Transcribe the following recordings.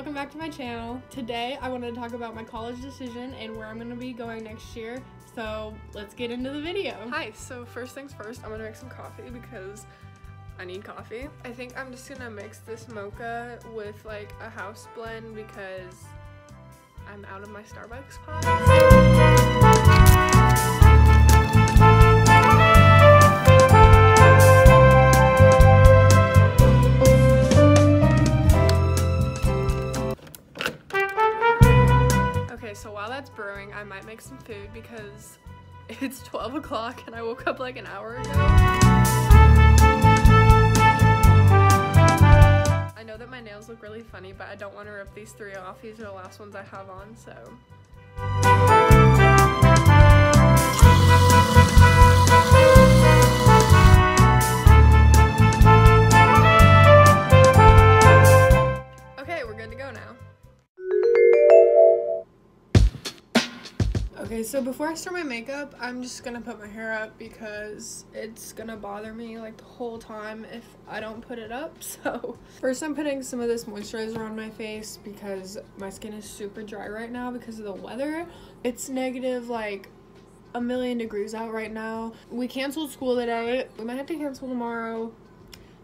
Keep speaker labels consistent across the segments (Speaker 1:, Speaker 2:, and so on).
Speaker 1: welcome back to my channel. Today I wanted to talk about my college decision and where I'm going to be going next year. So let's get into the video. Hi, so first things first, I'm going to make some coffee because I need coffee. I think I'm just going to mix this mocha with like a house blend because I'm out of my Starbucks pot. So while that's brewing, I might make some food because it's 12 o'clock and I woke up like an hour ago. I know that my nails look really funny, but I don't want to rip these 3 off. These are the last ones I have on, so. Okay, we're good to go now. Okay, so before I start my makeup, I'm just gonna put my hair up because it's gonna bother me like the whole time if I don't put it up. So first I'm putting some of this moisturizer on my face because my skin is super dry right now because of the weather. It's negative like a million degrees out right now. We canceled school today. We might have to cancel tomorrow,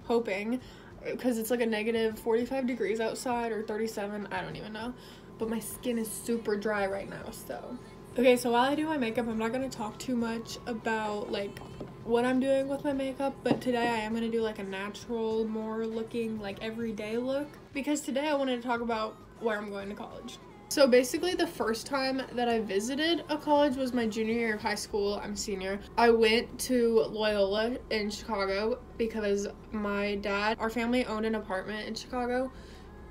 Speaker 1: hoping, because it's like a negative 45 degrees outside or 37, I don't even know. But my skin is super dry right now, so. Okay, so while I do my makeup, I'm not going to talk too much about, like, what I'm doing with my makeup, but today I am going to do, like, a natural, more looking, like, everyday look, because today I wanted to talk about where I'm going to college. So basically, the first time that I visited a college was my junior year of high school. I'm a senior. I went to Loyola in Chicago because my dad, our family owned an apartment in Chicago,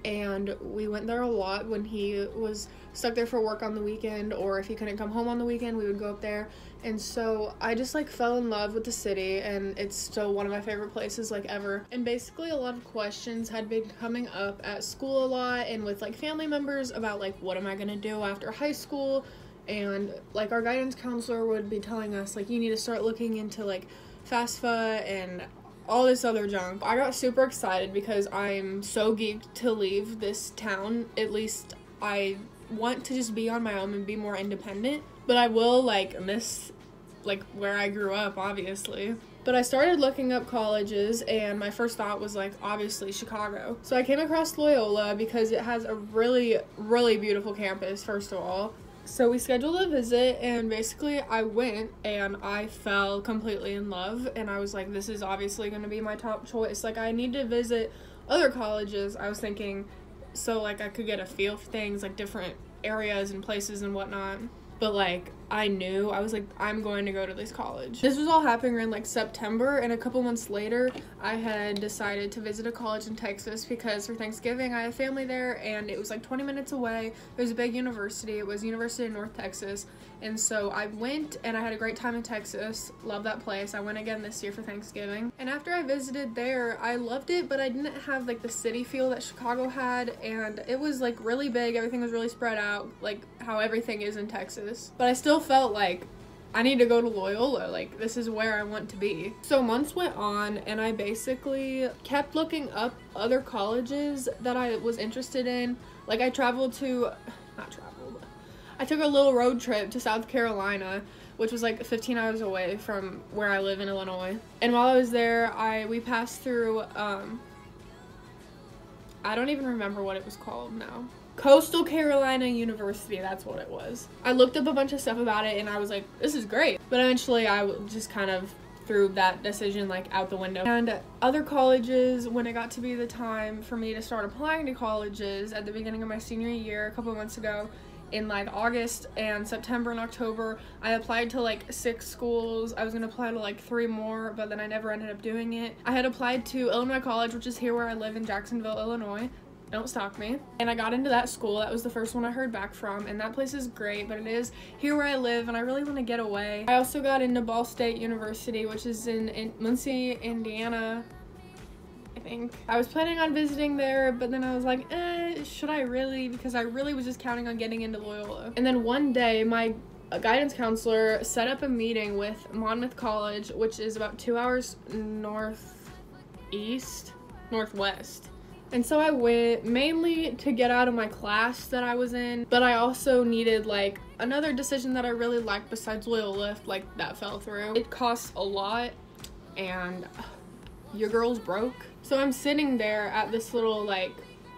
Speaker 1: and we went there a lot when he was stuck there for work on the weekend, or if he couldn't come home on the weekend, we would go up there. And so I just like fell in love with the city, and it's still one of my favorite places like ever. And basically a lot of questions had been coming up at school a lot and with like family members about like what am I gonna do after high school, and like our guidance counselor would be telling us like you need to start looking into like FAFSA and all this other junk. I got super excited because I'm so geeked to leave this town. At least I want to just be on my own and be more independent, but I will like miss like where I grew up, obviously. But I started looking up colleges and my first thought was like obviously Chicago. So I came across Loyola because it has a really, really beautiful campus, first of all. So we scheduled a visit and basically I went and I fell completely in love, and I was like, this is obviously going to be my top choice. Like I need to visit other colleges, I was thinking, so like I could get a feel for things like different areas and places and whatnot. But like I knew, I was like, I'm going to go to this college. This was all happening around like September, and a couple months later I had decided to visit a college in Texas because for Thanksgiving I have family there, and it was like 20 minutes away. It was a big university. It was University of North Texas. And so I went and I had a great time in Texas. Love that place. I went again this year for Thanksgiving. And after I visited there, I loved it, but I didn't have like the city feel that Chicago had, and it was like really big. Everything was really spread out, like how everything is in Texas. But I still felt like I need to go to Loyola, like this is where I want to be. So months went on and I basically kept looking up other colleges that I was interested in. Like I I took a little road trip to South Carolina, which was like 15 hours away from where I live in Illinois. And while I was there, we passed through, I don't even remember what it was called now. Coastal Carolina University, that's what it was. I looked up a bunch of stuff about it and I was like, this is great. But eventually I just kind of threw that decision like out the window. And other colleges, when it got to be the time for me to start applying to colleges at the beginning of my senior year a couple of months ago, in like August and September and October, I applied to like 6 schools. I was gonna apply to like 3 more, but then I never ended up doing it. I had applied to Illinois College, which is here where I live in Jacksonville, Illinois. Don't stalk me. And I got into that school. That was the first one I heard back from, and that place is great, but it is here where I live and I really want to get away. I also got into Ball State University, which is in Muncie, Indiana, I think. I was planning on visiting there, but then I was like, should I really? Because I really was just counting on getting into Loyola. And then one day, my guidance counselor set up a meeting with Monmouth College, which is about 2 hours northwest And so I went mainly to get out of my class that I was in, but I also needed like another decision that I really liked besides Loyola, like that fell through. It costs a lot and your girl's broke. So I'm sitting there at this little like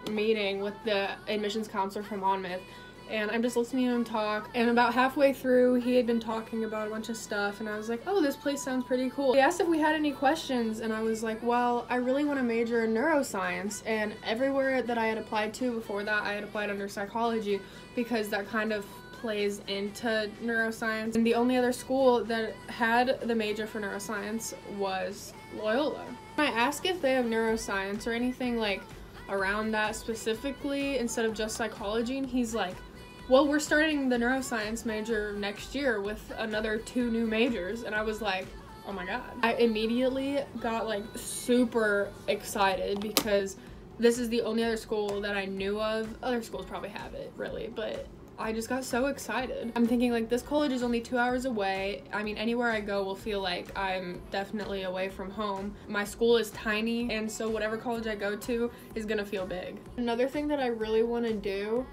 Speaker 1: meeting with the admissions counselor from Monmouth, and I'm just listening to him talk, and about halfway through he had been talking about a bunch of stuff, and I was like, oh, this place sounds pretty cool. He asked if we had any questions, and I was like, well, I really want to major in neuroscience, and everywhere that I had applied to before that I had applied under psychology because that kind of plays into neuroscience, and the only other school that had the major for neuroscience was Loyola. I asked if they have neuroscience or anything like around that specifically instead of just psychology, and he's like, well, we're starting the neuroscience major next year with another 2 new majors. And I was like, oh my god. I immediately got like super excited because this is the only other school that I knew of. Other schools probably have it, really, but I just got so excited. I'm thinking like this college is only 2 hours away. I mean, anywhere I go will feel like I'm definitely away from home. My school is tiny, and so whatever college I go to is gonna feel big. Another thing that I really want to do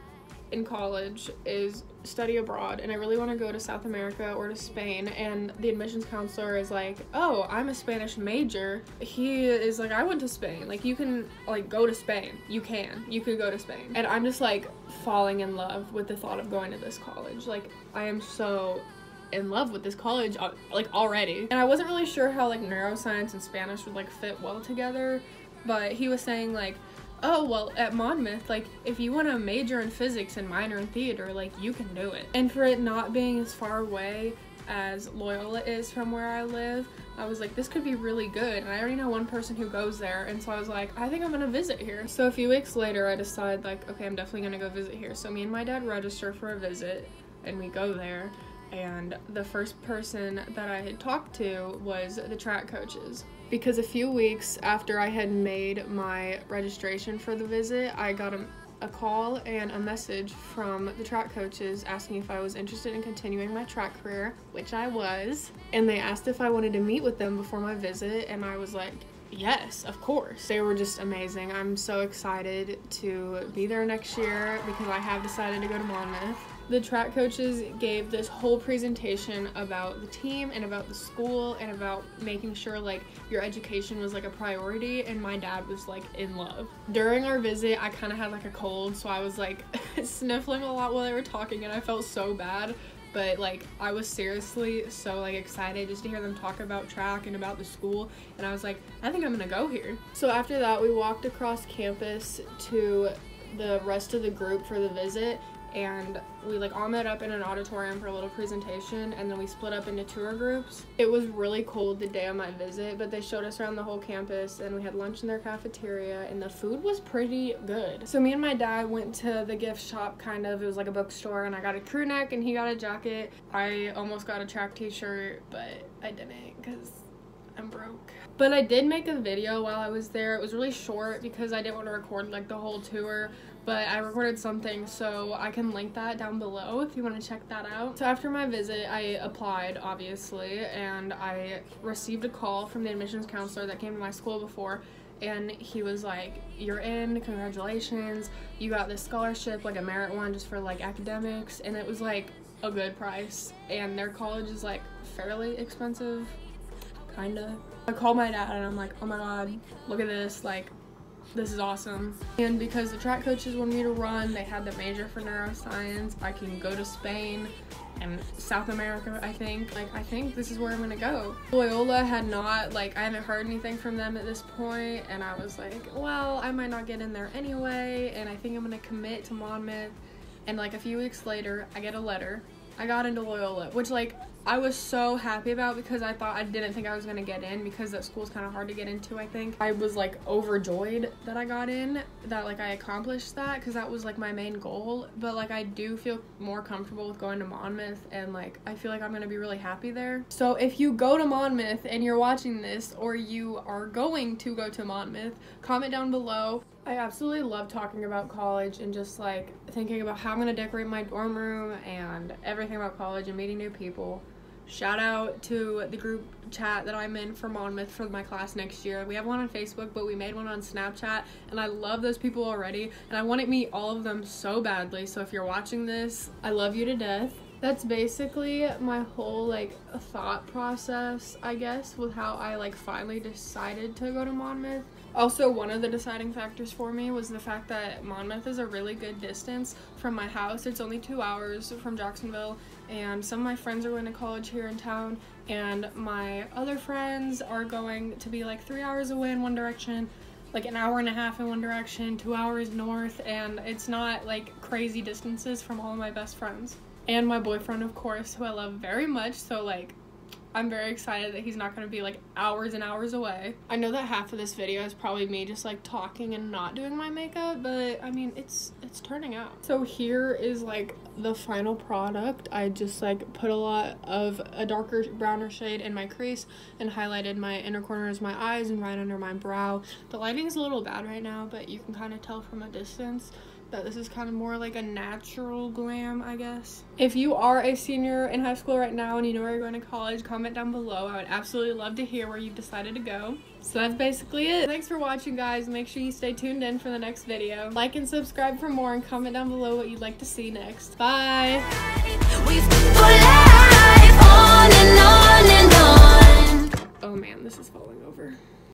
Speaker 1: in college is study abroad, and I really want to go to South America or to Spain. And the admissions counselor is like, oh, I'm a Spanish major. He is like, I went to Spain, like you can like go to Spain, you could go to Spain. And I'm just like falling in love with the thought of going to this college. Like I am so in love with this college like already. And I wasn't really sure how like neuroscience and Spanish would like fit well together, but he was saying like, oh, well, at Monmouth, like, if you want to major in physics and minor in theater, like, you can do it. And for it not being as far away as Loyola is from where I live, I was like, this could be really good. And I already know one person who goes there, and so I was like, I think I'm gonna visit here. So a few weeks later, I decided, like, okay, I'm definitely gonna go visit here. So me and my dad register for a visit, and we go there. And the first person that I had talked to was the track coaches. Because a few weeks after I had made my registration for the visit, I got a call and a message from the track coaches asking if I was interested in continuing my track career, which I was. And they asked if I wanted to meet with them before my visit, and I was like, yes, of course. They were just amazing. I'm so excited to be there next year because I have decided to go to Monmouth. The track coaches gave this whole presentation about the team and about the school and about making sure like your education was like a priority, and my dad was like in love. During our visit, I kind of had like a cold, so I was like sniffling a lot while they were talking, and I felt so bad. But like I was seriously so like excited just to hear them talk about track and about the school, and I was like, I think I'm gonna go here. So after that, we walked across campus to the rest of the group for the visit, and we like all met up in an auditorium for a little presentation, and then we split up into tour groups. It was really cold the day of my visit, but they showed us around the whole campus, and we had lunch in their cafeteria, and the food was pretty good. So me and my dad went to the gift shop, kind of, it was like a bookstore, and I got a crew neck and he got a jacket. I almost got a track t-shirt, but I didn't because I'm broke. But I did make a video while I was there. It was really short because I didn't want to record like the whole tour, but I recorded something, so I can link that down below if you want to check that out. So after my visit, I applied, obviously, and I received a call from the admissions counselor that came to my school before, and he was like, you're in, congratulations, you got this scholarship, like a merit one just for like academics, and it was like a good price, and their college is like fairly expensive, kinda. I called my dad and I'm like, oh my god, look at this, like, this is awesome. And because the track coaches wanted me to run, they had the major for neuroscience, I can go to Spain and South America, I think. Like, I think this is where I'm gonna go. Loyola had not, like, I haven't heard anything from them at this point, and I was like, well, I might not get in there anyway, and I think I'm gonna commit to Monmouth. And like a few weeks later, I get a letter. I got into Loyola, which like I was so happy about because I didn't think I was gonna get in because that school's kind of hard to get into, I think. I was like overjoyed that I got in, that like I accomplished that, because that was like my main goal. But like I do feel more comfortable with going to Monmouth, and like I feel like I'm gonna be really happy there. So if you go to Monmouth and you're watching this, or you are going to go to Monmouth, comment down below. I absolutely love talking about college and just like thinking about how I'm gonna decorate my dorm room and everything about college and meeting new people. Shout out to the group chat that I'm in for Monmouth for my class next year. We have one on Facebook, but we made one on Snapchat, and I love those people already, and I want to meet all of them so badly. So if you're watching this, I love you to death. That's basically my whole like thought process, I guess, with how I like finally decided to go to Monmouth. Also, one of the deciding factors for me was the fact that Monmouth is a really good distance from my house. It's only 2 hours from Jacksonville, and some of my friends are going to college here in town, and my other friends are going to be like 3 hours away in one direction, like an hour and a half in one direction, 2 hours north, and it's not like crazy distances from all of my best friends. And my boyfriend, of course, who I love very much, so like I'm very excited that he's not going to be like hours and hours away. I know that half of this video is probably me just like talking and not doing my makeup, but I mean it's turning out. So here is like the final product. I just like put a lot of a darker browner shade in my crease and highlighted my inner corners of my eyes and right under my brow. The lighting's a little bad right now, but you can kind of tell from a distance that this is kind of more like a natural glam, I guess. If you are a senior in high school right now and you know where you're going to college, comment down below. I would absolutely love to hear where you've decided to go. So that's basically it. Thanks for watching, guys. Make sure you stay tuned in for the next video. Like and subscribe for more, and comment down below what you'd like to see next. Bye! Oh man, this is full.